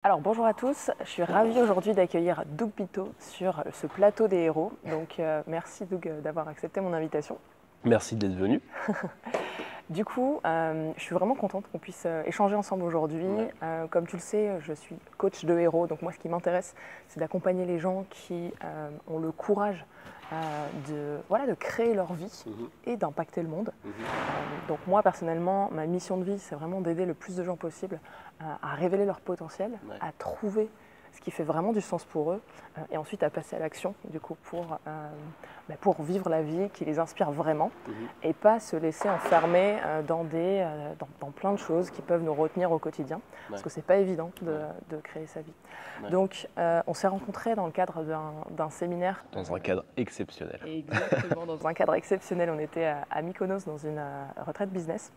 Alors bonjour à tous, je suis ravie aujourd'hui d'accueillir Doug Pito sur ce plateau des héros. Donc merci Doug d'avoir accepté mon invitation. Merci d'être venu. Du coup, je suis vraiment contente qu'on puisse échanger ensemble aujourd'hui. Ouais. Comme tu le sais, je suis coach de héros, donc moi ce qui m'intéresse, c'est d'accompagner les gens qui ont le courage de créer leur vie et d'impacter le monde. Donc moi personnellement, ma mission de vie, c'est vraiment d'aider le plus de gens possible à révéler leur potentiel, à trouver ce qui fait vraiment du sens pour eux, et ensuite à passer à l'action du coup pour vivre la vie qui les inspire vraiment et pas se laisser enfermer dans plein de choses qui peuvent nous retenir au quotidien, parce que c'est pas évident de créer sa vie. Donc on s'est rencontrés dans le cadre d'un séminaire. Dans un cadre exceptionnel. Exactement, dans un cadre exceptionnel. On était à Mykonos dans une retraite business.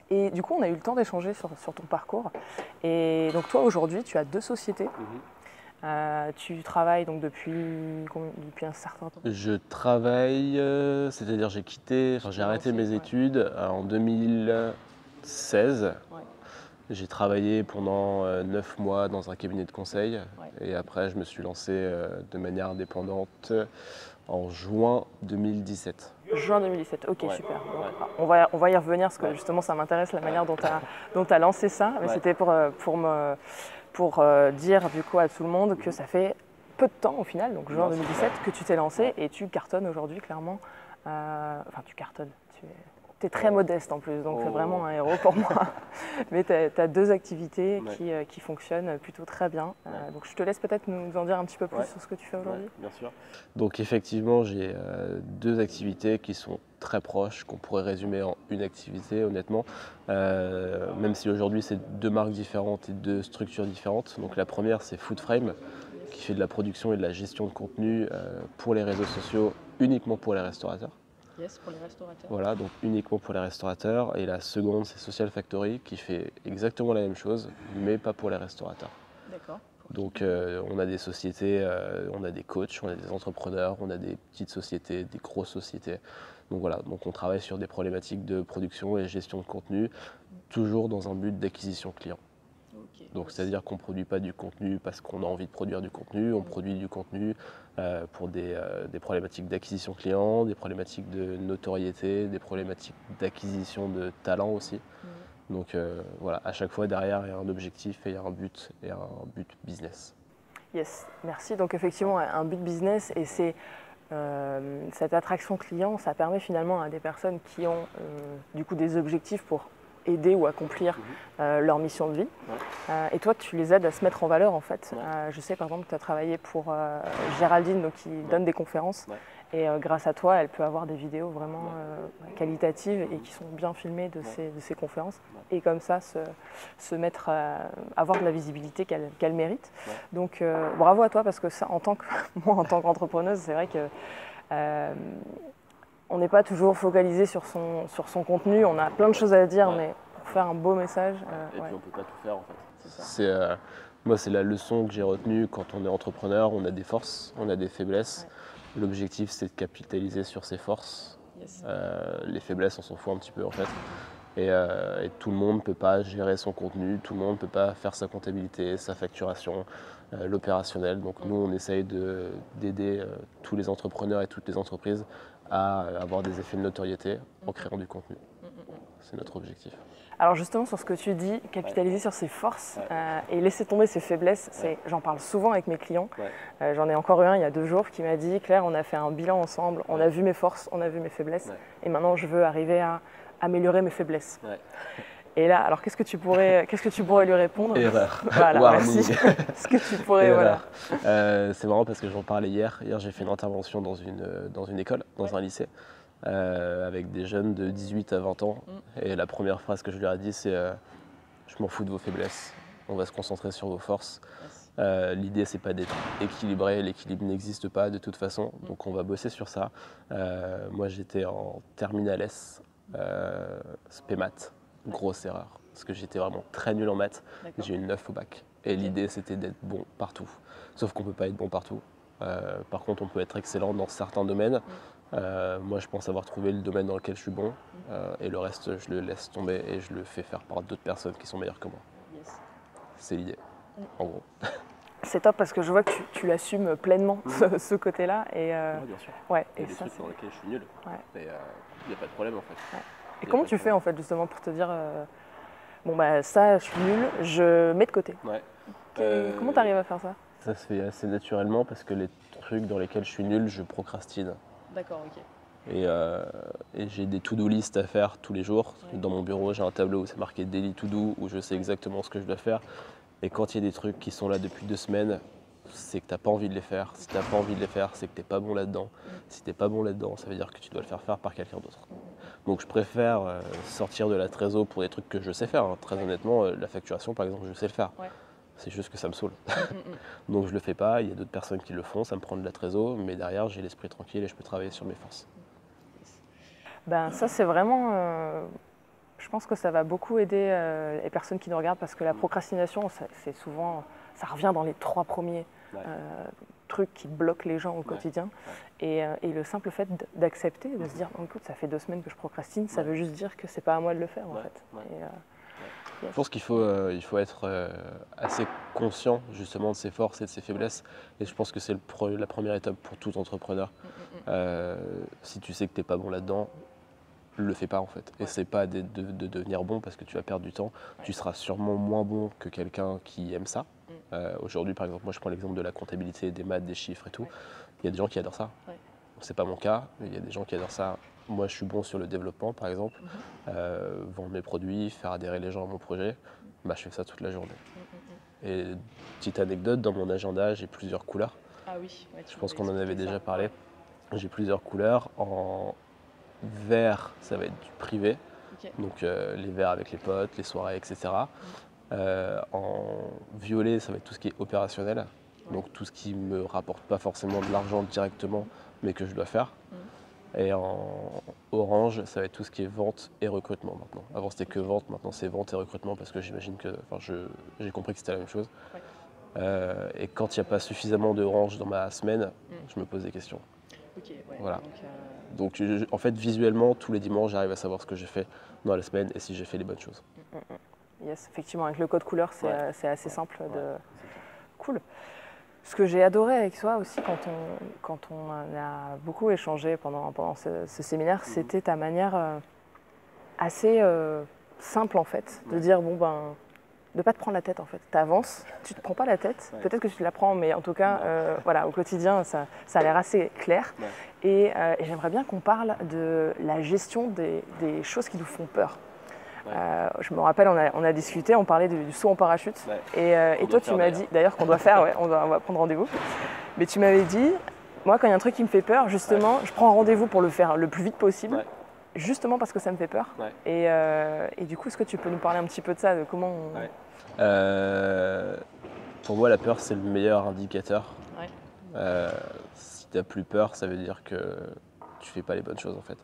Et du coup, on a eu le temps d'échanger sur ton parcours. Et donc toi, aujourd'hui, tu as 2 sociétés. Tu travailles donc depuis un certain temps. Je travaille, c'est-à-dire j'ai arrêté mes études en 2016. Ouais. J'ai travaillé pendant 9 mois dans un cabinet de conseil. Et après, je me suis lancé de manière indépendante en juin 2017. Juin 2017, ok, super. Donc, Ouais. on va y revenir parce que justement ça m'intéresse la manière dont tu as lancé ça. Mais c'était pour dire du coup à tout le monde que ça fait peu de temps au final, donc juin 2017, que tu t'es lancé et tu cartonnes aujourd'hui clairement. Enfin, tu cartonnes. Tu es très modeste en plus, donc c'est vraiment un héros pour moi. Mais tu as 2 activités qui fonctionnent plutôt très bien. Donc je te laisse peut-être nous en dire un petit peu plus sur ce que tu fais aujourd'hui. Bien sûr. Donc effectivement, j'ai 2 activités qui sont très proches, qu'on pourrait résumer en une activité honnêtement. Même si aujourd'hui c'est 2 marques différentes et 2 structures différentes. Donc la première c'est Foodframe, qui fait de la production et de la gestion de contenu pour les réseaux sociaux, uniquement pour les restaurateurs. Yes, pour les restaurateurs. Voilà, donc uniquement pour les restaurateurs. Et la seconde, c'est Social Factory, qui fait exactement la même chose, mais pas pour les restaurateurs. D'accord. Donc on a des sociétés, on a des coachs, on a des entrepreneurs, on a des petites sociétés, des grosses sociétés. Donc voilà, donc on travaille sur des problématiques de production et gestion de contenu, toujours dans un but d'acquisition client. Okay. Donc c'est-à-dire qu'on ne produit pas du contenu parce qu'on a envie de produire du contenu, on produit du contenu pour des problématiques d'acquisition client, des problématiques de notoriété, des problématiques d'acquisition de talent aussi. Donc voilà, à chaque fois derrière il y a un objectif et il y a un but business. Yes, merci. Donc effectivement un but business et c'est cette attraction client, ça permet finalement à des personnes qui ont du coup des objectifs pour aider ou accomplir leur mission de vie. Et toi, tu les aides à se mettre en valeur en fait. Je sais par exemple que tu as travaillé pour Géraldine donc, qui donne des conférences. Et grâce à toi, elle peut avoir des vidéos vraiment qualitatives et qui sont bien filmées de ces conférences. Et comme ça, se mettre à avoir de la visibilité qu'elle mérite. Donc bravo à toi parce que ça, moi, en tant qu'entrepreneuse, c'est vrai que on n'est pas toujours focalisé sur son contenu. On a plein de choses à dire, mais pour faire un beau message... Et puis on ne peut pas tout faire en fait. Moi, c'est la leçon que j'ai retenue quand on est entrepreneur. On a des forces, on a des faiblesses. L'objectif, c'est de capitaliser sur ses forces. Les faiblesses, on s'en fout un petit peu en fait. Et tout le monde ne peut pas gérer son contenu, tout le monde ne peut pas faire sa comptabilité, sa facturation, l'opérationnel. Donc nous, on essaye d'aider tous les entrepreneurs et toutes les entreprises à avoir des effets de notoriété en créant du contenu. C'est notre objectif. Alors justement, sur ce que tu dis, capitaliser sur ses forces et laisser tomber ses faiblesses, j'en parle souvent avec mes clients. J'en ai encore eu un il y a 2 jours qui m'a dit « Claire, on a fait un bilan ensemble, on a vu mes forces, on a vu mes faiblesses et maintenant je veux arriver à améliorer mes faiblesses. » Et là, alors qu'est-ce que tu pourrais lui répondre? Erreur. Voilà, Warning. merci. Ce que tu pourrais, Erreur. C'est marrant parce que j'en parlais hier. Hier, j'ai fait une intervention dans une école, dans un lycée, avec des jeunes de 18 à 20 ans. Et la première phrase que je leur ai dit, c'est je m'en fous de vos faiblesses. On va se concentrer sur vos forces. L'idée, c'est pas d'être équilibré. L'équilibre n'existe pas de toute façon. Donc, on va bosser sur ça. Moi, j'étais en terminale S, spé maths. Grosse erreur, parce que j'étais vraiment très nul en maths. J'ai eu une 9 au bac. Et l'idée, c'était d'être bon partout. Sauf qu'on ne peut pas être bon partout. Par contre, on peut être excellent dans certains domaines. Moi, je pense avoir trouvé le domaine dans lequel je suis bon. Et le reste, je le laisse tomber et je le fais faire par d'autres personnes qui sont meilleures que moi. C'est l'idée. en gros. C'est top parce que je vois que tu l'assumes pleinement, ce côté-là. Et, Bien sûr. ouais, Il y a et des ça, trucs dans lesquels je suis nul, ouais. mais il n'y a pas de problème en fait. Ouais. Et Il y a comment pas de tu fais problème. en fait justement pour te dire bon bah ça je suis nul, je mets de côté. Ouais. Comment tu arrives à faire ça? Ça se fait assez naturellement parce que les trucs dans lesquels je suis nul, je procrastine. D'accord, ok. Et, euh, et j'ai des to-do list à faire tous les jours. Ouais. Dans mon bureau, j'ai un tableau où c'est marqué daily to-do, où je sais exactement ce que je dois faire. Et quand il y a des trucs qui sont là depuis 2 semaines, c'est que tu n'as pas envie de les faire. Si tu n'as pas envie de les faire, c'est que tu n'es pas bon là-dedans. Si tu n'es pas bon là-dedans, ça veut dire que tu dois le faire par quelqu'un d'autre. Donc je préfère sortir de la trésor pour des trucs que je sais faire. Hein. Très honnêtement, la facturation par exemple, je sais le faire. Ouais. C'est juste que ça me saoule. Donc je le fais pas, il y a d'autres personnes qui le font, ça me prend de la trésor, mais derrière j'ai l'esprit tranquille et je peux travailler sur mes forces. Ben ça c'est vraiment, je pense que ça va beaucoup aider les personnes qui nous regardent parce que la procrastination, c'est souvent, ça revient dans les 3 premiers trucs qui bloquent les gens au quotidien. Et le simple fait d'accepter, de se dire, oh, écoute, ça fait 2 semaines que je procrastine, ça veut juste dire que c'est pas à moi de le faire en fait. Je pense qu'il faut être assez conscient justement de ses forces et de ses faiblesses. Et je pense que c'est la première étape pour tout entrepreneur. Si tu sais que tu n'es pas bon là-dedans, le fais pas en fait. Essaie pas de devenir bon parce que tu vas perdre du temps. Tu seras sûrement moins bon que quelqu'un qui aime ça. Aujourd'hui par exemple, moi je prends l'exemple de la comptabilité, des maths, des chiffres et tout. Il y a des gens qui adorent ça. C'est pas mon cas, mais il y a des gens qui adorent ça. Moi je suis bon sur le développement par exemple, vendre mes produits, faire adhérer les gens à mon projet. Bah, je fais ça toute la journée. Et petite anecdote, dans mon agenda j'ai plusieurs couleurs. Ah oui, je pense qu'on en avait déjà parlé. J'ai plusieurs couleurs. En vert, ça va être du privé, donc les verres avec les potes, les soirées, etc. En violet, ça va être tout ce qui est opérationnel, donc tout ce qui me rapporte pas forcément de l'argent directement, mais que je dois faire. Et en orange, ça va être tout ce qui est vente et recrutement maintenant. Avant c'était que vente, maintenant c'est vente et recrutement parce que j'imagine que, j'ai compris que c'était la même chose. Et quand il n'y a pas suffisamment d'orange dans ma semaine, je me pose des questions. Voilà. Donc en fait, visuellement, tous les dimanches, j'arrive à savoir ce que j'ai fait dans la semaine et si j'ai fait les bonnes choses. Yes, effectivement, avec le code couleur, c'est assez simple. Cool. Ce que j'ai adoré avec toi aussi, quand on a beaucoup échangé pendant ce séminaire, c'était ta manière assez simple en fait, de dire bon ben, de pas te prendre la tête en fait. Tu avances, tu te prends pas la tête. Peut-être que tu te la prends, mais en tout cas, voilà, au quotidien, ça a l'air assez clair. Et j'aimerais bien qu'on parle de la gestion des choses qui nous font peur. Je me rappelle, on a discuté, on parlait du saut en parachute. Et toi, tu m'as dit, d'ailleurs, qu'on doit faire, on va prendre rendez-vous. Mais tu m'avais dit, moi, quand il y a un truc qui me fait peur, justement, je prends un rendez-vous pour le faire le plus vite possible. Justement parce que ça me fait peur. Et du coup, est-ce que tu peux nous parler un petit peu de ça, de comment Pour moi, la peur, c'est le meilleur indicateur. Si tu n'as plus peur, ça veut dire que tu fais pas les bonnes choses en fait.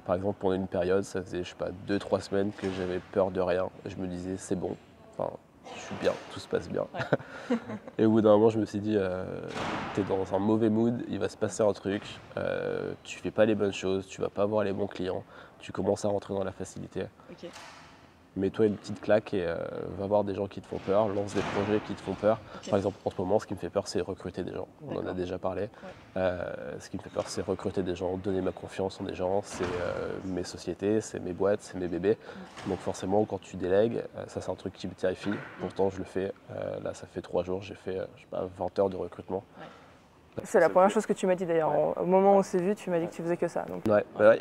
Par exemple, pendant une période, ça faisait, je sais pas, 2-3 semaines que j'avais peur de rien. Je me disais, c'est bon, enfin, je suis bien, tout se passe bien. Et au bout d'un moment, je me suis dit, tu es dans un mauvais mood, il va se passer un truc, tu fais pas les bonnes choses, tu vas pas avoir les bons clients, tu commences à rentrer dans la facilité. Mets-toi une petite claque et va voir des gens qui te font peur, lance des projets qui te font peur. Par exemple, en ce moment, ce qui me fait peur, c'est recruter des gens. On en a déjà parlé. Ce qui me fait peur, c'est recruter des gens, donner ma confiance en des gens. C'est mes sociétés, c'est mes boîtes, c'est mes bébés. Donc forcément, quand tu délègues, ça c'est un truc qui me terrifie. Pourtant, je le fais. Là, ça fait 3 jours, j'ai fait je sais pas, 20 heures de recrutement. C'est la première chose que tu m'as dit d'ailleurs. Au moment où on s'est vu, tu m'as dit que tu faisais que ça. Donc.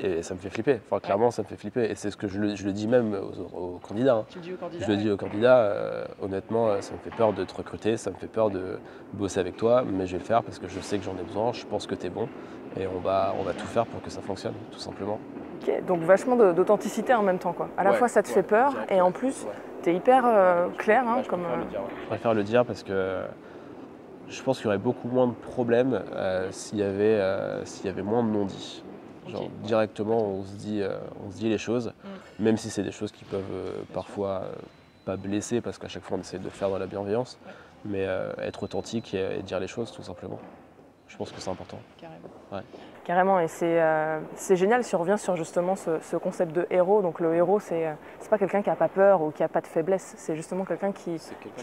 Et ça me fait flipper. Enfin, clairement, ça me fait flipper. Et c'est ce que je le dis même aux candidats. Hein. Tu le dis aux candidats. Je le dis aux candidats. Honnêtement, ça me fait peur de te recruter, ça me fait peur de bosser avec toi, mais je vais le faire parce que je sais que j'en ai besoin. Je pense que tu es bon. Et on va tout faire pour que ça fonctionne, tout simplement. Ok, donc vachement d'authenticité en même temps, quoi. À la fois, ça te fait peur, et en plus, tu es hyper clair. Hein, comme, je préfère le dire parce que je pense qu'il y aurait beaucoup moins de problèmes s'il y avait moins de non-dits. Genre directement on se dit les choses, même si c'est des choses qui peuvent parfois pas blesser parce qu'à chaque fois on essaie de faire dans la bienveillance, mais être authentique et dire les choses tout simplement. Je pense que c'est important. Carrément. Carrément, et c'est génial si on revient sur justement ce concept de héros. Donc le héros, c'est pas quelqu'un qui n'a pas peur ou qui n'a pas de faiblesse, c'est justement quelqu'un qui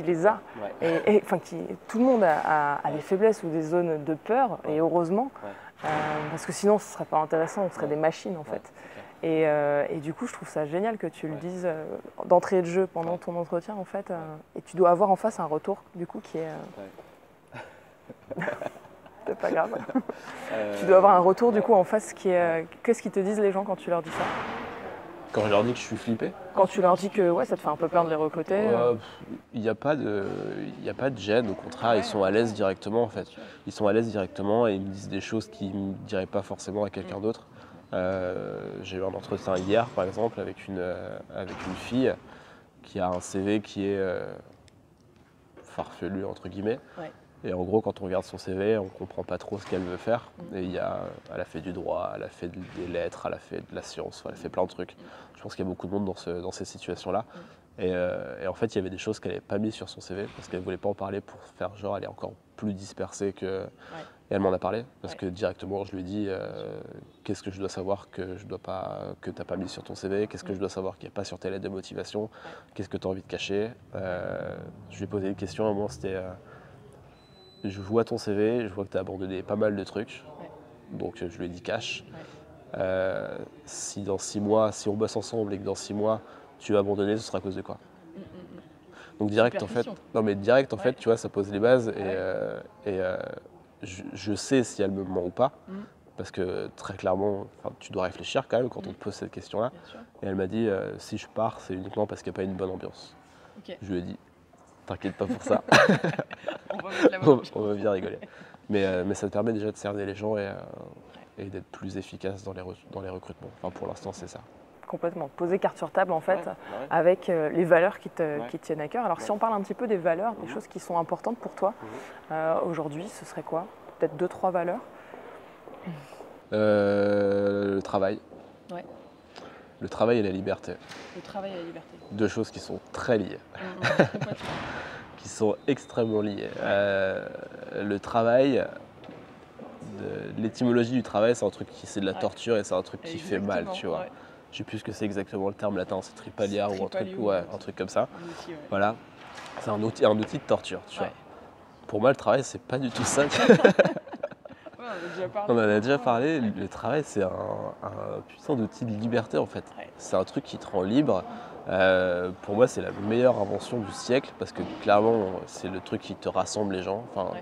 les a. Ouais. Enfin, tout le monde a des faiblesses ou des zones de peur, et heureusement, parce que sinon ce serait pas intéressant, on serait des machines en fait. Et du coup, je trouve ça génial que tu le dises d'entrée de jeu pendant ton entretien en fait, et tu dois avoir en face un retour du coup qui est... C'est pas grave. Tu dois avoir un retour du coup en face qui est... Qu'est-ce qu'ils te disent les gens quand tu leur dis ça? Quand je leur dis que je suis flippé, Quand tu leur dis que ouais, ça te fait un peu peur de les recruter il n'y a pas de gêne, au contraire, ils sont à l'aise directement en fait. Ils sont à l'aise directement et ils me disent des choses qu'ils ne me diraient pas forcément à quelqu'un d'autre. J'ai eu un entretien hier par exemple avec une fille qui a un CV qui est farfelu entre guillemets. Ouais. Et en gros, quand on regarde son CV, on ne comprend pas trop ce qu'elle veut faire. Et elle a fait du droit, elle a fait des lettres, elle a fait de la science, elle a fait plein de trucs. Je pense qu'il y a beaucoup de monde dans ces situations-là. Et en fait, il y avait des choses qu'elle n'avait pas mises sur son CV parce qu'elle ne voulait pas en parler pour faire genre elle est encore plus dispersée que... Et elle m'en a parlé parce que directement, je lui ai dit qu'est-ce que je dois savoir que tu n'as pas mis sur ton CV, qu'est-ce que je dois savoir qu'il n'y a pas sur tes lettres de motivation, qu'est-ce que tu as envie de cacher. Je lui ai posé une question, à moi c'était... je vois ton CV, je vois que tu as abandonné pas mal de trucs, donc je lui ai dit cash. Si dans 6 mois, si on bosse ensemble et que dans 6 mois tu vas abandonner, ce sera à cause de quoi? Donc direct en fait, tu vois, ça pose les bases et je sais si elle me ment ou pas, parce que très clairement, tu dois réfléchir quand même quand on te pose cette question-là. Et elle m'a dit si je pars, c'est uniquement parce qu'il n'y a pas une bonne ambiance. Je lui ai dit t'inquiète pas pour ça. On va bien rigoler. Mais ça te permet déjà de cerner les gens et d'être plus efficace dans les recrutements. Enfin, pour l'instant, c'est ça. Complètement. Poser carte sur table en fait, avec les valeurs qui te tiennent à cœur. Alors si on parle un petit peu des valeurs, des choses qui sont importantes pour toi, aujourd'hui, ce serait quoi? Peut-être 2-3 valeurs? Le travail. Ouais. Le travail et la liberté. Le travail et la liberté. 2 choses qui sont très liées. Qui sont extrêmement liées. Le travail, l'étymologie du travail, c'est un truc c'est de la torture et c'est un truc qui fait mal, tu vois. Je sais plus ce que c'est exactement le terme latin, c'est tripaliar ou un truc comme ça. Outil, voilà, c'est un outil de torture, tu vois. Pour moi, le travail, c'est pas du tout ça. On en a déjà parlé. Le travail, c'est un puissant outil de liberté en fait. C'est un truc qui te rend libre. Pour moi, c'est la meilleure invention du siècle parce que clairement, c'est le truc qui te rassemble les gens. Enfin,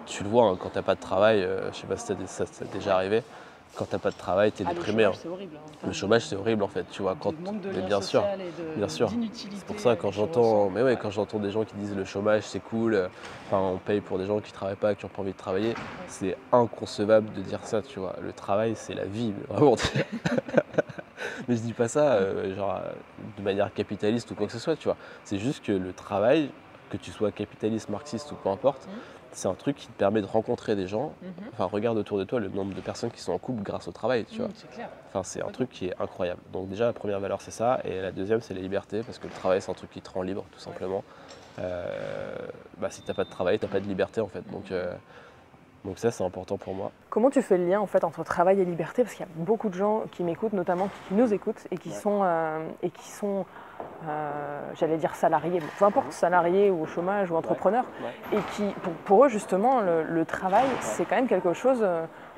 tu le vois hein, quand t'as pas de travail, je sais pas si ça t'est déjà arrivé. Quand t'as pas de travail, t'es déprimé. Le chômage, c'est horrible. Hein. Le chômage, c'est horrible en fait, tu vois. Manque de lien bien sûr, social et bien sûr. C'est pour ça quand j'entends des gens qui disent le chômage c'est cool, on paye pour des gens qui travaillent pas, qui n'ont pas envie de travailler, c'est inconcevable de dire ça, tu vois. Le travail, c'est la vie, vraiment. Mais je dis pas ça de manière capitaliste ou quoi que ce soit, tu vois. C'est juste que le travail, que tu sois capitaliste, marxiste ou peu importe, c'est un truc qui te permet de rencontrer des gens. Enfin, regarde autour de toi le nombre de personnes qui sont en couple grâce au travail, tu vois. C'est clair. Enfin, c'est un truc qui est incroyable. Donc déjà, la première valeur, c'est ça. Et la deuxième, c'est la liberté, parce que le travail, c'est un truc qui te rend libre, tout simplement. Si t'as pas de travail, t'as pas de liberté, en fait. Donc ça, c'est important pour moi. Comment tu fais le lien en fait entre travail et liberté? Parce qu'il y a beaucoup de gens qui m'écoutent, notamment qui nous écoutent et qui sont, j'allais dire salariés, peu importe, salariés ou au chômage ou entrepreneurs, et qui, pour eux justement, le travail, c'est quand même quelque chose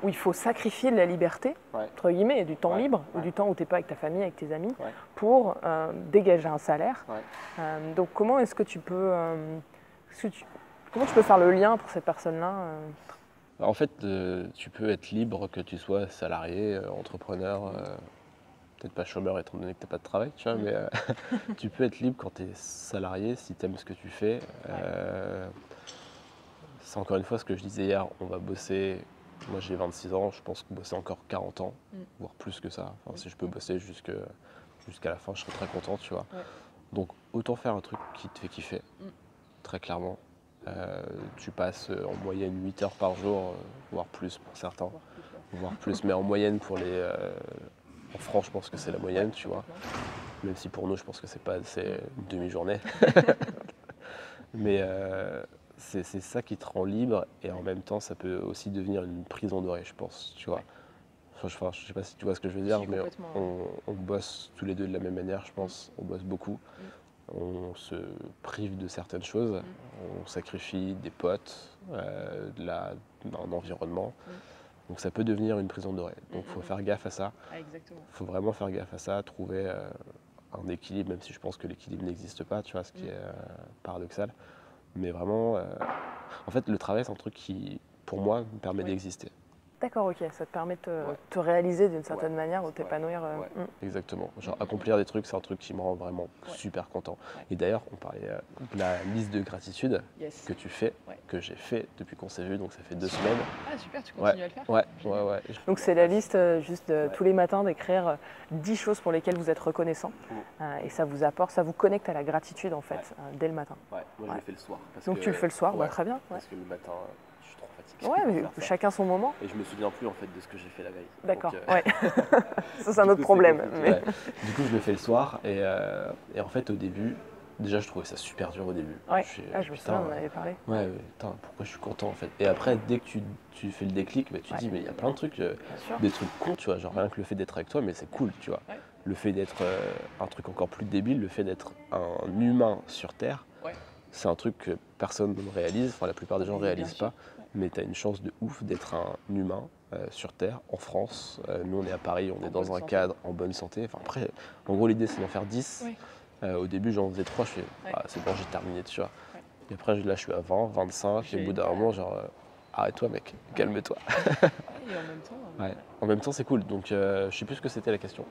où il faut sacrifier de la liberté, entre guillemets, et du temps libre, ou du temps où tu n'es pas avec ta famille, avec tes amis, pour dégager un salaire. Donc comment est-ce que tu peux, comment tu peux faire le lien pour ces personnes-là En fait, tu peux être libre que tu sois salarié, entrepreneur, peut-être pas chômeur étant donné que tu n'as pas de travail, tu vois, mais tu peux être libre quand tu es salarié si tu aimes ce que tu fais. C'est encore une fois ce que je disais hier, on va bosser, moi j'ai 26 ans, je pense que bosser encore 40 ans, voire plus que ça. Enfin, si je peux bosser jusqu'à la fin, je serais très content, tu vois. Donc autant faire un truc qui te fait kiffer, très clairement. Tu passes en moyenne 8 heures par jour, voire plus pour certains, voire plus, mais en moyenne pour les... en France, je pense que c'est la moyenne, tu vois. Même si pour nous, je pense que c'est une demi-journée. Mais c'est ça qui te rend libre et en même temps, ça peut aussi devenir une prison dorée, je pense, tu vois. Enfin, je sais pas si tu vois ce que je veux dire, Si, mais complètement. on bosse tous les deux de la même manière, je pense. On bosse beaucoup. On se prive de certaines choses. On sacrifie des potes, un environnement. Donc ça peut devenir une prison dorée. Donc il faut faire gaffe à ça. Ah, exactement. Il faut vraiment faire gaffe à ça, trouver un équilibre, même si je pense que l'équilibre n'existe pas, tu vois, ce qui est paradoxal. Mais vraiment, en fait, le travail, c'est un truc qui, pour moi, me permet d'exister. D'accord, ok, ça te permet de te réaliser d'une certaine manière ou t'épanouir. Exactement. Genre accomplir des trucs, c'est un truc qui me rend vraiment super content. Et d'ailleurs, on parlait de la liste de gratitude que tu fais, que j'ai fait depuis qu'on s'est vu, donc ça fait 2 semaines. Ah super, tu continues à le faire? Ouais. Donc c'est la liste juste tous les matins d'écrire 10 choses pour lesquelles vous êtes reconnaissant. Et ça vous apporte, ça vous connecte à la gratitude en fait, dès le matin. Ouais, moi je le fais le soir. Donc tu le fais le soir, très bien. Parce que le matin, je suis trop fatigué. Ouais, mais chacun son moment. Et je me souviens plus en fait de ce que j'ai fait la veille. D'accord, ouais. Ça c'est un autre problème. Mais... Du coup je le fais le soir et en fait au début, déjà je trouvais ça super dur au début. Ouais, je me souviens, on en avait parlé. Ouais, putain, pourquoi je suis content en fait. Et après dès que tu fais le déclic, bah, tu te dis mais il y a plein de trucs, des trucs cons, tu vois, genre rien que le fait d'être avec toi, mais c'est cool, tu vois. Le fait d'être un truc encore plus débile, le fait d'être un humain sur Terre, c'est un truc que personne ne réalise, enfin la plupart des gens ne réalisent pas, mais tu as une chance de ouf d'être un humain sur Terre, en France. Nous on est à Paris, on est dans un cadre en bonne santé. Enfin, après, en gros l'idée c'est d'en faire 10. Au début j'en faisais 3, je fais c'est bon, j'ai terminé, tu vois. Et après là je suis à 20, 25, et au bout d'un moment genre arrête-toi mec, calme-toi. Et en même temps... En même temps c'est cool, donc je sais plus ce que c'était la question.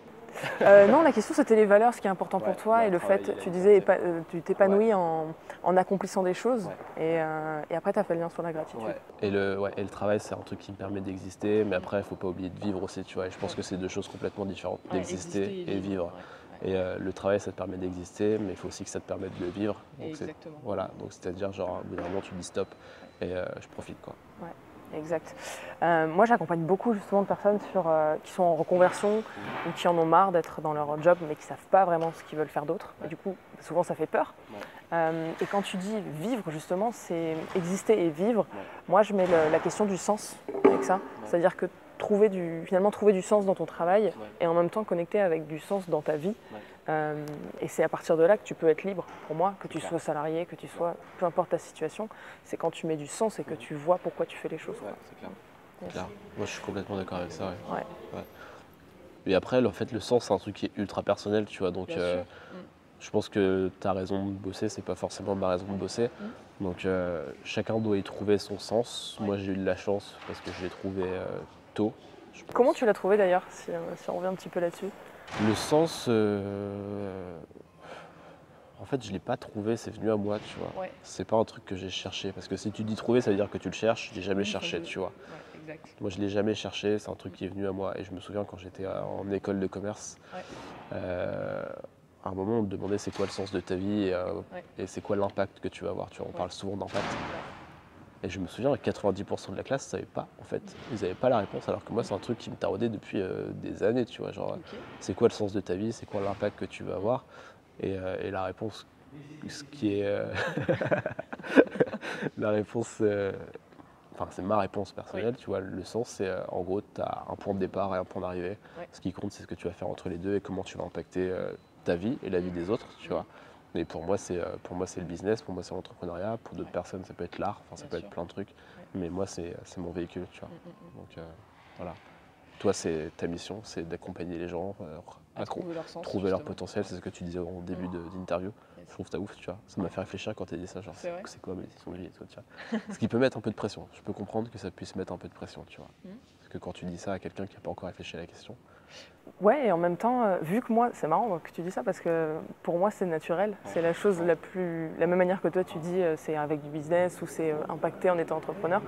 Non, la question c'était les valeurs, ce qui est important pour toi et le fait, tu disais, tu t'épanouis en accomplissant des choses et après tu as fait le lien sur la gratitude. Et le travail c'est un truc qui me permet d'exister, mais après il faut pas oublier de vivre aussi, tu vois. Et je pense que c'est deux choses complètement différentes, d'exister et vivre. Et le travail ça te permet d'exister, mais il faut aussi que ça te permette de le vivre. Donc exactement. Voilà, donc c'est-à-dire genre au bout d'un moment tu dis stop et je profite quoi. Exact. Moi, j'accompagne beaucoup justement de personnes qui sont en reconversion ou qui en ont marre d'être dans leur job mais qui ne savent pas vraiment ce qu'ils veulent faire d'autre. Et du coup, souvent, ça fait peur. Et quand tu dis vivre, justement, c'est exister et vivre. Moi, je mets la question du sens avec ça. C'est-à-dire que finalement trouver du sens dans ton travail et en même temps connecter avec du sens dans ta vie. Et c'est à partir de là que tu peux être libre, pour moi, que tu sois salarié, que tu sois, peu importe ta situation, c'est quand tu mets du sens et que tu vois pourquoi tu fais les choses. C'est clair. Clair. Moi je suis complètement d'accord avec ça. Et après, en fait, le sens c'est un truc qui est ultra personnel, tu vois, donc je pense que ta raison de bosser, c'est pas forcément ma raison de bosser. Donc chacun doit y trouver son sens. Moi j'ai eu de la chance parce que je l'ai trouvé tôt. Comment tu l'as trouvé d'ailleurs, si on revient un petit peu là-dessus? Le sens, en fait je l'ai pas trouvé, c'est venu à moi, tu vois. C'est pas un truc que j'ai cherché, parce que si tu dis trouver, ça veut dire que tu le cherches, je l'ai jamais cherché, tu vois. Moi je l'ai jamais cherché, c'est un truc qui est venu à moi. Et je me souviens quand j'étais en école de commerce, à un moment, on te demandait c'est quoi le sens de ta vie et c'est quoi l'impact que tu vas avoir. Tu vois, on parle souvent d'impact. Et je me souviens, 90% de la classe ne savait pas, en fait. Ils n'avaient pas la réponse, alors que moi, c'est un truc qui me taraudait depuis des années, tu vois. Genre, c'est quoi le sens de ta vie, c'est quoi l'impact que tu vas avoir et la réponse, ce qui est... la réponse... Enfin, c'est ma réponse personnelle, tu vois. Le sens, c'est en gros, tu as un point de départ et un point d'arrivée. Ce qui compte, c'est ce que tu vas faire entre les deux et comment tu vas impacter ta vie et la vie des autres, tu vois. Mais pour moi, c'est le business, pour moi, c'est l'entrepreneuriat. Pour d'autres personnes, ça peut être l'art, enfin, ça peut être plein de trucs. Mais moi, c'est mon véhicule, tu vois. Donc, voilà. Toi, c'est ta mission, c'est d'accompagner les gens à trouver leur potentiel. C'est ce que tu disais au début d'interview. Je trouve ça ouf, tu vois. Ça m'a fait réfléchir quand tu as dit ça, genre, c'est quoi ma mission de vie, toi, tu vois. Ce qui peut mettre un peu de pression. Je peux comprendre que ça puisse mettre un peu de pression, tu vois. Parce que quand tu dis ça à quelqu'un qui n'a pas encore réfléchi à la question. Ouais, et en même temps, vu que moi, c'est marrant que tu dis ça parce que pour moi c'est naturel, c'est la chose la même manière que toi tu dis c'est avec du business ou c'est impacté en étant entrepreneur.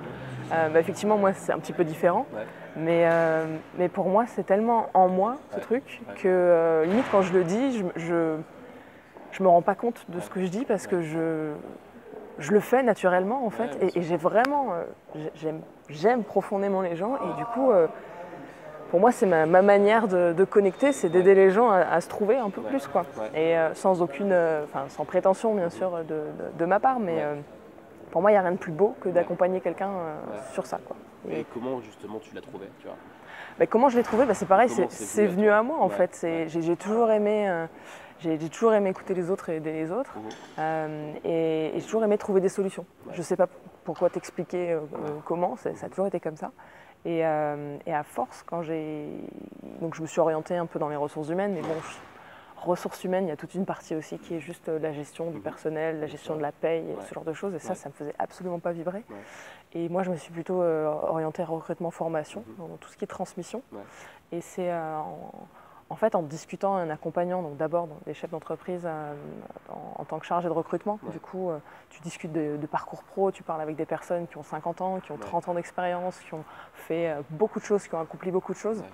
Effectivement, moi c'est un petit peu différent, mais pour moi c'est tellement en moi ce truc que limite quand je le dis, je me rends pas compte de ce que je dis parce que je le fais naturellement en fait et j'ai vraiment, j'aime profondément les gens et du coup pour moi, c'est ma manière de connecter, c'est d'aider les gens à se trouver un peu plus, quoi. Et sans aucune, sans prétention, bien sûr, de ma part, mais pour moi, il n'y a rien de plus beau que d'accompagner quelqu'un sur ça, quoi. Et comment, justement, tu l'as trouvé, tu vois? Comment je l'ai trouvé? C'est pareil, Comment c'est venu à moi en Ouais, fait. ouais. J'ai toujours aimé. J'ai toujours aimé écouter les autres et aider les autres. Et j'ai toujours aimé trouver des solutions. Ouais. Je ne sais pas pourquoi t'expliquer comment, ça a toujours été comme ça. Et à force, donc je me suis orientée un peu dans les ressources humaines, mais bon, ressources humaines, il y a toute une partie aussi qui est juste la gestion du personnel, la gestion de la paye, et ce genre de choses. Et ça me faisait absolument pas vibrer. Ouais. Et moi, je me suis plutôt orientée recrutement formation, dans tout ce qui est transmission. Ouais. Et c'est en fait en discutant et en accompagnant donc d'abord des chefs d'entreprise en tant que chargé de recrutement. Ouais. Du coup, tu discutes de parcours pro, tu parles avec des personnes qui ont 50 ans, qui ont 30 ans d'expérience, qui ont fait beaucoup de choses, qui ont accompli beaucoup de choses. Ouais.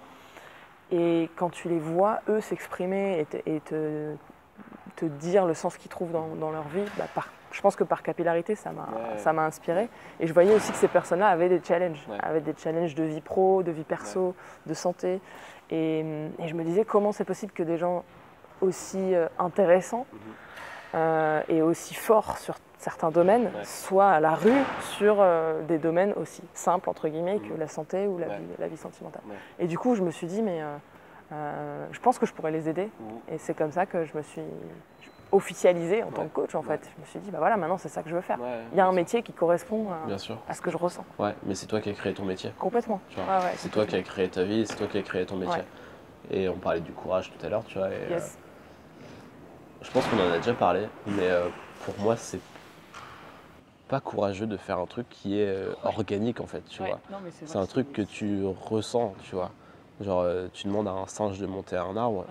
Et quand tu les vois, eux, s'exprimer et te dire le sens qu'ils trouvent dans leur vie, je pense que par capillarité, ça m'a inspiré. Et je voyais aussi que ces personnes-là avaient des challenges de vie pro, de vie perso, de santé. Et je me disais comment c'est possible que des gens aussi intéressants et aussi forts sur certains domaines soient à la rue sur des domaines aussi simples, entre guillemets, que la santé ou la vie sentimentale. Et du coup, je me suis dit, mais je pense que je pourrais les aider. Et c'est comme ça que je me suis officialisée en tant que coach, en fait. Je me suis dit, voilà, maintenant, c'est ça que je veux faire. Il y a un métier qui correspond à ce que je ressens. Ouais, mais c'est toi qui as créé ton métier. Complètement. C'est toi qui as créé ta vie, c'est toi qui as créé ton métier. Et on parlait du courage tout à l'heure, tu vois. Et, je pense qu'on en a déjà parlé, mais pour moi, c'est pas courageux de faire un truc qui est organique, en fait, tu vois. C'est un truc que tu ressens, tu vois. Genre, tu demandes à un singe de monter un arbre.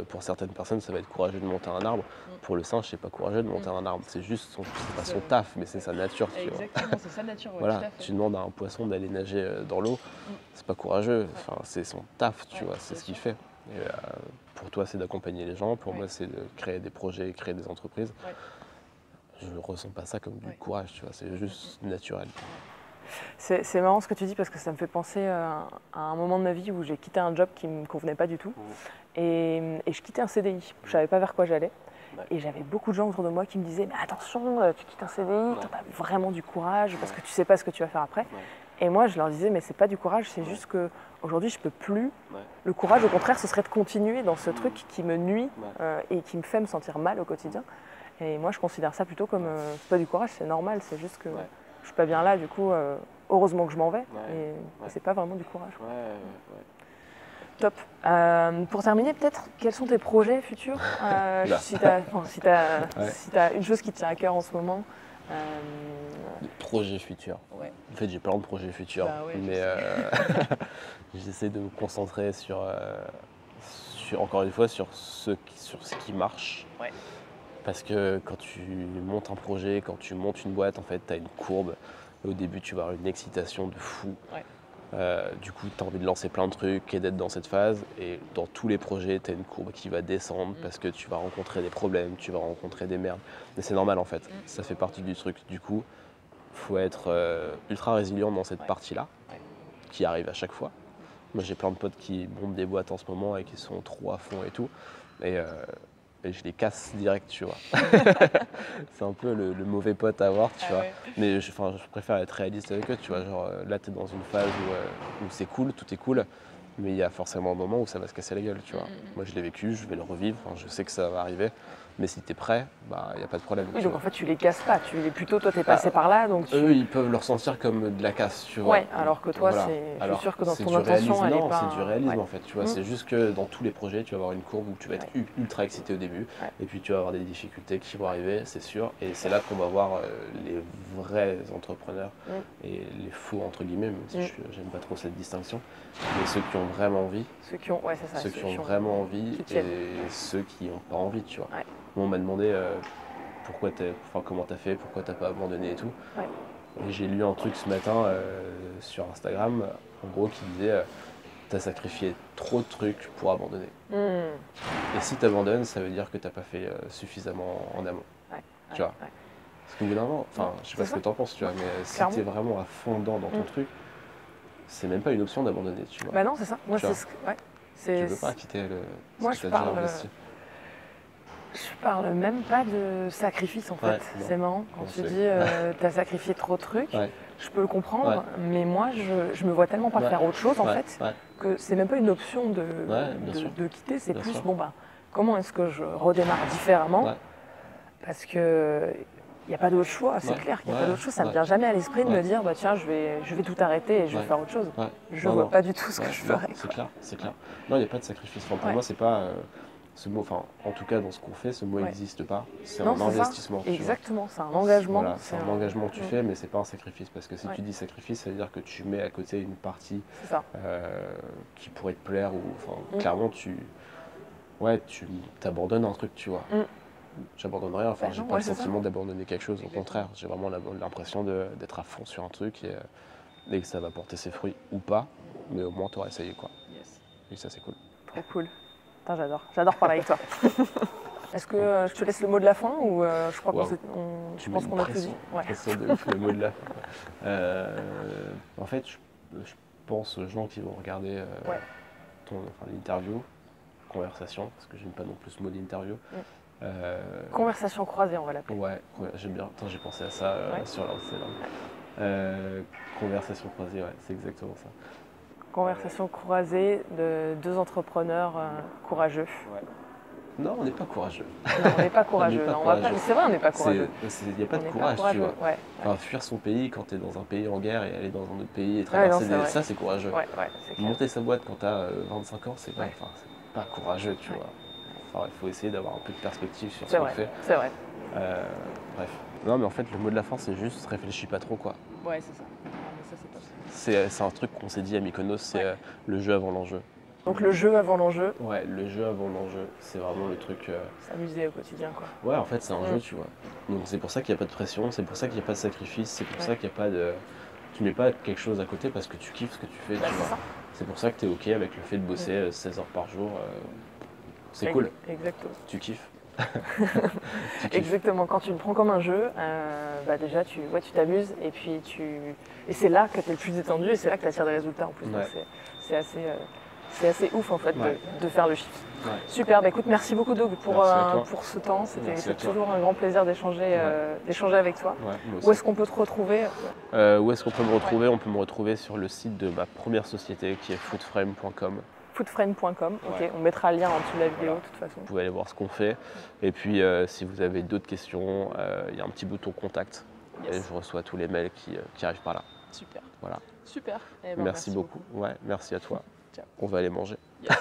Pour certaines personnes, ça va être courageux de monter un arbre. Pour le singe, c'est pas courageux de monter un arbre. C'est juste pas son taf, mais c'est sa nature. Exactement, c'est sa nature. Voilà, tu demandes à un poisson d'aller nager dans l'eau. C'est pas courageux. Enfin, c'est son taf, tu vois. C'est ce qu'il fait. Et, pour toi, c'est d'accompagner les gens. Pour moi, c'est de créer des projets, créer des entreprises. Je ne ressens pas ça comme du courage, tu vois. C'est juste naturel. C'est marrant ce que tu dis parce que ça me fait penser à un moment de ma vie où j'ai quitté un job qui ne me convenait pas du tout et je quittais un CDI. Je ne savais pas vers quoi j'allais et j'avais beaucoup de gens autour de moi qui me disaient « mais attention, tu quittes un CDI, tu as vraiment du courage parce que tu ne sais pas ce que tu vas faire après ». Et moi je leur disais « mais c'est pas du courage, c'est juste qu'aujourd'hui je ne peux plus. Le courage au contraire ce serait de continuer dans ce truc qui me nuit et qui me fait me sentir mal au quotidien. Et moi je considère ça plutôt comme c'est pas du courage, c'est normal, c'est juste que… Je suis pas bien là, du coup, heureusement que je m'en vais. Et c'est pas vraiment du courage. Top. Pour terminer, peut-être, quels sont tes projets futurs si tu as une chose qui te tient à cœur en ce moment. Projets futurs. En fait, j'ai plein de projets futurs, mais j'essaie de me concentrer sur encore une fois, sur ce qui marche. Parce que quand tu montes un projet, quand tu montes une boîte, en fait, tu as une courbe. Au début, tu vas avoir une excitation de fou. Du coup, tu as envie de lancer plein de trucs et d'être dans cette phase. Et dans tous les projets, tu as une courbe qui va descendre parce que tu vas rencontrer des problèmes, tu vas rencontrer des merdes. Mais c'est normal, en fait. Ça fait partie du truc. Du coup, il faut être ultra résilient dans cette partie-là, qui arrive à chaque fois. Moi, j'ai plein de potes qui montent des boîtes en ce moment et qui sont trop à fond et tout. Et je les casse direct, tu vois. C'est un peu le mauvais pote à avoir, tu vois. Mais je préfère être réaliste avec eux, tu vois. Genre là, tu es dans une phase où c'est cool, tout est cool, mais il y a forcément un moment où ça va se casser la gueule, tu vois. Moi, je l'ai vécu, je vais le revivre, je sais que ça va arriver. Mais si tu es prêt, il n'y a pas de problème. Oui, donc en fait, tu les casses pas. Plutôt, toi, tu es passé par là. Donc eux, ils peuvent le ressentir comme de la casse, tu vois. Alors que toi, je suis sûr que dans ton intention, elle est pas… c'est du réalisme, en fait, tu vois. C'est juste que dans tous les projets, tu vas avoir une courbe où tu vas être ultra excité au début. Et puis, tu vas avoir des difficultés qui vont arriver, c'est sûr. Et c'est là qu'on va voir les vrais entrepreneurs et les faux, entre guillemets, même si j'aime pas trop cette distinction. Mais ceux qui ont vraiment envie. Ceux qui ont vraiment envie et ceux qui n'ont pas envie, tu vois. On m'a demandé comment t'as fait, pourquoi t'as pas abandonné et tout. Et j'ai lu un truc ce matin sur Instagram, en gros, qui disait t'as sacrifié trop de trucs pour abandonner. Et si t'abandonnes, ça veut dire que t'as pas fait suffisamment en amont. Tu vois. Parce qu'au bout d'un moment, je sais pas ce que t'en penses, tu vois, mais si t'es vraiment à fond dans ton truc, c'est même pas une option d'abandonner, tu vois. Bah non, c'est ça. Moi, tu veux pas quitter ce que t'as déjà investi. Je parle même pas de sacrifice en fait. Ouais, C'est marrant quand on tu sait. dis t'as sacrifié trop de trucs. Ouais. Je peux le comprendre, Ouais. mais moi je me vois tellement pas Ouais. faire autre chose en Ouais. fait Ouais. que c'est même pas une option bien sûr. de quitter. C'est Bien plus sûr. bon bah comment est-ce que je redémarre différemment Ouais. parce que il n'y a pas d'autre choix, c'est Ouais. clair qu'il n'y a Ouais. pas d'autre chose. Ça ne me Ouais. vient jamais à l'esprit de Ouais. me dire bah tiens je vais tout arrêter et je vais Ouais. faire autre chose. Ouais. Je Non, vois non. pas du tout ce que Ouais, je non, ferais. c'est clair, c'est clair. Non, il n'y a pas de sacrifice. Enfin, pour Ouais. moi, c'est pas ce mot. Enfin, en tout cas, dans ce qu'on fait, ce mot Ouais. n'existe pas. C'est Non, un c'est ça. investissement. tu vois. Exactement, c'est un engagement. Voilà, c'est un engagement que tu Mm. fais, mais c'est pas un sacrifice. Parce que si Ouais. tu dis sacrifice, ça veut dire que tu mets à côté une partie C'est ça. qui pourrait te plaire ou, enfin, Mm. clairement, tu t'abandonnes un truc, tu vois. Mm. J'abandonne rien. Enfin, Bah j'ai non, pas ouais, le c'est ça. sentiment d'abandonner quelque chose. Au Exactement. contraire, j'ai vraiment l'impression d'être à fond sur un truc et que ça va porter ses fruits ou pas, mais au moins, tu auras essayé, quoi. Yes. Et ça, c'est cool. Trop cool. Putain, j'adore parler avec toi. Est-ce que je te laisse le mot de la fin ou je crois Wow. je pense qu'on a tout dit. Ouais. Pression de ouf, le mot de la fin. En fait, je pense aux gens qui vont regarder Ouais. l'interview, conversation, parce que j'aime pas non plus ce mot d'interview. Conversation croisée, on va l'appeler. Ouais, j'aime bien. Attends, j'ai pensé à ça Ouais. sur l'ordi. Conversation croisée, ouais, c'est exactement ça. Conversation croisée de deux entrepreneurs courageux. Ouais. Non, on n'est pas courageux. Non, on n'est pas courageux. pas Non, on va courageux. C'est vrai, on n'est pas courageux. Il n'y a pas On de n'est courage, tu courageux. vois. Ouais. Enfin, fuir son pays quand tu es dans un pays en guerre et aller dans un autre pays et non, traverser c'est vrai. ça, c'est courageux. Ouais, c'est clair. Monter sa boîte quand tu as 25 ans, c'est Ouais. pas courageux, tu Ouais. vois. Enfin, il faut essayer d'avoir un peu de perspective sur ce C'est qu'on vrai. fait. C'est vrai. Bref. Non, mais en fait, le mot de la fin, c'est juste réfléchis pas trop, quoi. Ouais, c'est ça. Non, mais ça, c'est top. C'est un truc qu'on s'est dit à Mykonos, c'est Ouais. le jeu avant l'enjeu. Donc le jeu avant l'enjeu, Ouais, le jeu avant l'enjeu, c'est vraiment le truc. s'amuser au quotidien, quoi. Ouais, en fait, c'est un jeu, tu vois. Donc c'est pour ça qu'il n'y a pas de pression, c'est pour ça qu'il n'y a pas de sacrifice, c'est pour ça qu'il n'y a pas de. Tu mets pas quelque chose à côté parce que tu kiffes ce que tu fais, Bah, tu c'est vois. ça. C'est pour ça que tu es OK avec le fait de bosser 16 heures par jour. C'est cool, Exactement. tu kiffes. Exactement. Quand tu le prends comme un jeu, bah déjà tu t'amuses et puis et c'est là que tu es le plus détendu et c'est là que tu attires des résultats en plus. Donc Ouais. c'est assez ouf en fait Ouais. de faire le shift. Ouais. Super, bah écoute, merci beaucoup Doug Merci à toi. pour ce temps. Merci à C'était toi. toujours un grand plaisir d'échanger avec toi. Ouais, moi aussi. Où est-ce qu'on peut te retrouver? Où est-ce qu'on peut me retrouver? On peut me retrouver sur le site de ma première société qui est foodframe.com. Foodframe.com, ok, Ouais. on mettra le lien en dessous de la vidéo Voilà. de toute façon. Vous pouvez aller voir ce qu'on fait. Et puis, si vous avez d'autres questions, il y a un petit bouton contact. Yes. Et je reçois tous les mails qui arrivent par là. Super. Voilà. Super. Eh ben, Merci beaucoup. Ouais, merci à toi. Ciao. On va aller manger. Yes.